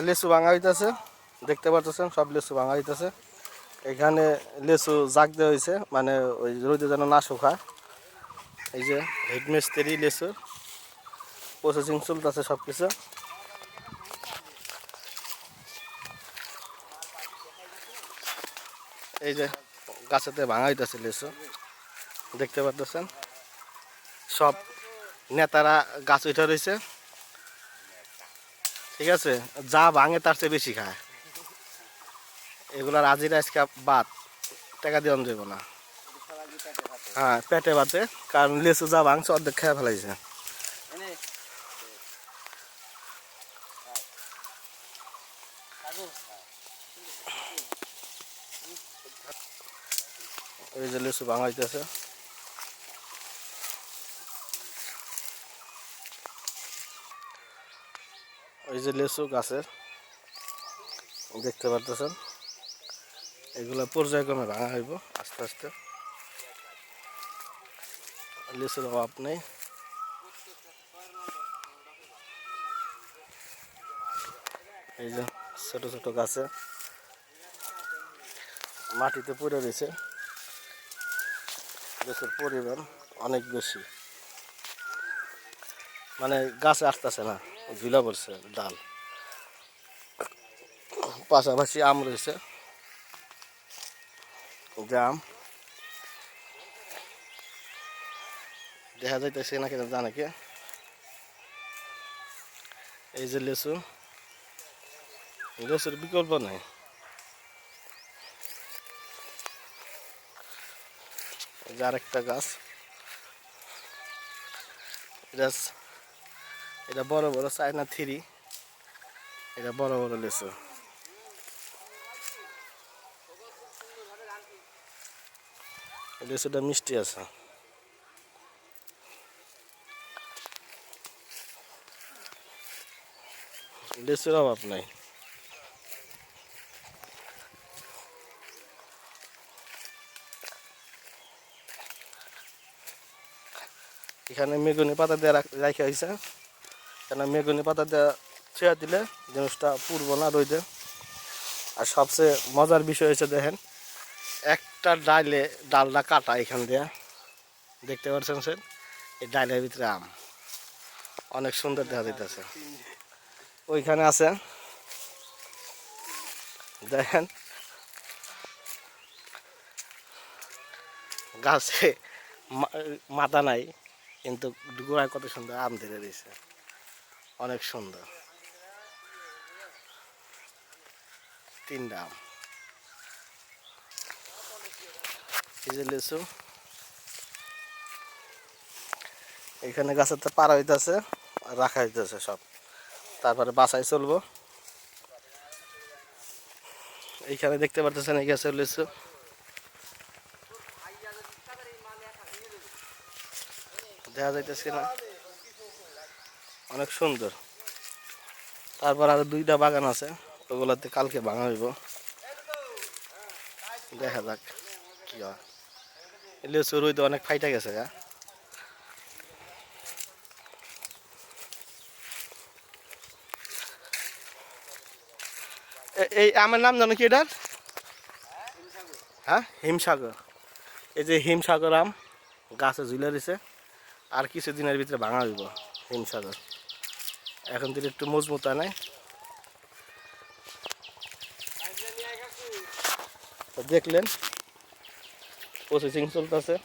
লিচু ভাঙা হইতেছে, দেখতে পাচ্ছেন সব লিচু ভাঙা হইতেছে। এখানে লিচু জাগ দেওয়া হয়েছে, মানে ওই রোদে যেন না শুকায়। এই যে হেড মিস্ত্রি লিচু প্রসেসিং চলতেছে সব কিছু। এই যে গাছেতে ভাঙা হইতেছে লিচু, দেখতে পাচ্ছেন সব নেতারা গাছ উঠে রয়েছে। ঠিক আছে, যা ভাঙে তার চেয়ে বেশি খায়। এগুলার আজিরা আজকে বাদ, টাকা দিয়ে যাবো না। হ্যাঁ, পেটে বাতে, কারণ লিচু যা ভাঙছে অর্ধেক খেয়ে ফেলাইছে। এই যে লিচু ভাঙাইতেছে, এই যে লিচু গাছের দেখতে পারতেছেন। এগুলো পর্যায়ক্রমে ভাঙা হইব আস্তে আস্তে, লিচুর অভাব নেই। এই যে ছোট ছোট গাছে মাটিতে পড়ে রয়েছে, লিচুর পরিমাণ অনেক বেশি, মানে গাছে আসতেছে না, ঝুলা পড়ছে ডাল। পাশাপাশি আম রয়েছে, জাম দেখা যাইতেছে না কেন জানে কে। এই যে লিচু, লিচুর বিকল্প নেই। এই যে আরেকটা গাছ, এটা বড় বড় চায়না থ্রি, এটা বড় বড় লিচু। লিচুটা মিষ্টি আছে। লিচুর অভাব নাই। এখানে মেগুনি পাতা দিয়ে রাখা হয়েছে, কেন মেগুনি পাতা দিয়ে ছেড়ে দিলে জিনিসটা পুড়বো না রোদে। আর সবচেয়ে মজার বিষয় হচ্ছে দেখেন, একটা ডালটা কাটা এখান দিয়ে, দেখতে পাচ্ছেন স্যার, এই ডালের ভিতরে আম অনেক সুন্দর দেখা যাইতেছে। ওইখানে আছে দেখেন, গাছে মাথা নাই কিন্তু গোড়ায় কত সুন্দর আম ধরে দিয়েছে, অনেক সুন্দর। তিনটা আম, এই যে লিচু। এখানে গাছের তো পাড়া হইতেছে আর রাখা হইতেছে সব, তারপরে বাসায় চলবো। এইখানে দেখতে পারতেছেন এই গাছের লিচু, দেখা যাইতেছে না, অনেক সুন্দর। তারপর আরো দুইটা বাগান আছে, ওগুলাতে কালকে ভাঙা হইব, দেখা যাক কি হয়। লিচু রইতে অনেক ফাইটা গেছে গা। এই আমার নাম জানো কি এটার? হ্যাঁ, হিমসাগর। এই যে হিমসাগর আম গাছে ঝুলে দিছে, আর কিছুদিনের ভিতরে ভাঙা হইব হিমসাগর। এখন থেকে একটু মজবুত হয় নাই, দেখলেন প্রসেসিং চলতেছে।